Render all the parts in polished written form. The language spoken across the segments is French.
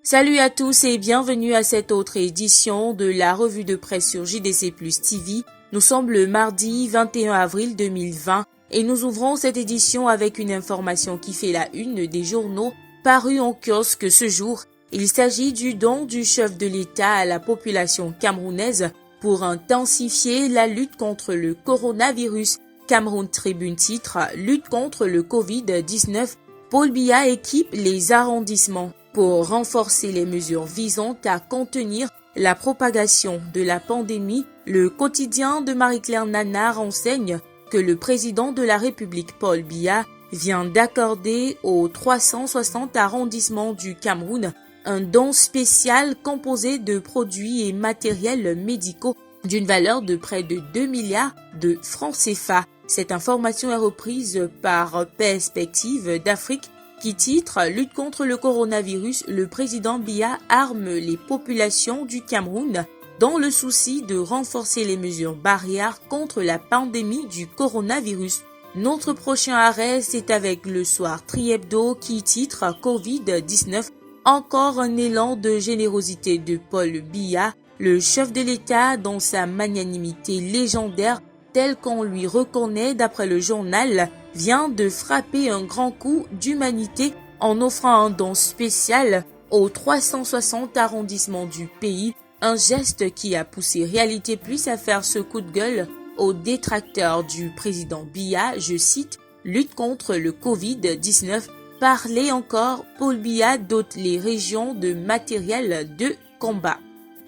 Salut à tous et bienvenue à cette autre édition de la revue de presse sur JDC Plus TV. Nous sommes le mardi 21 avril 2020 et nous ouvrons cette édition avec une information qui fait la une des journaux parus en kiosque ce jour. Il s'agit du don du chef de l'État à la population camerounaise pour intensifier la lutte contre le coronavirus. Cameroun Tribune titre « Lutte contre le Covid-19 ». Paul Biya équipe les arrondissements pour renforcer les mesures visant à contenir la propagation de la pandémie. Le quotidien de Marie-Claire Nana renseigne que le président de la République Paul Biya vient d'accorder aux 360 arrondissements du Cameroun un don spécial composé de produits et matériels médicaux d'une valeur de près de 2 milliards de francs CFA. Cette information est reprise par Perspective d'Afrique qui titre « Lutte contre le coronavirus, le président Biya arme les populations du Cameroun dans le souci de renforcer les mesures barrières contre la pandémie du coronavirus ». Notre prochain arrêt, c'est avec le Soir Tri-Hebdo qui titre « Covid-19, encore un élan de générosité de Paul Biya, le chef de l'État dans sa magnanimité légendaire tel qu'on lui reconnaît d'après le journal, vient de frapper un grand coup d'humanité en offrant un don spécial aux 360 arrondissements du pays, un geste qui a poussé Réalité Plus à faire ce coup de gueule aux détracteurs du président Biya, je cite, « Lutte contre le Covid-19 ». Parler encore, Paul Biya dote les régions de matériel de combat.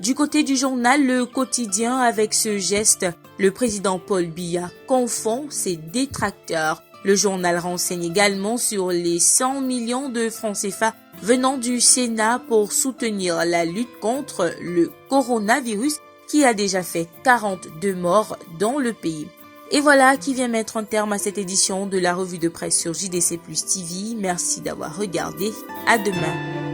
Du côté du journal Le Quotidien, avec ce geste, le président Paul Biya confond ses détracteurs. Le journal renseigne également sur les 100 millions de francs CFA venant du Sénat pour soutenir la lutte contre le coronavirus qui a déjà fait 42 morts dans le pays. Et voilà qui vient mettre un terme à cette édition de la revue de presse sur JDC Plus TV. Merci d'avoir regardé. À demain.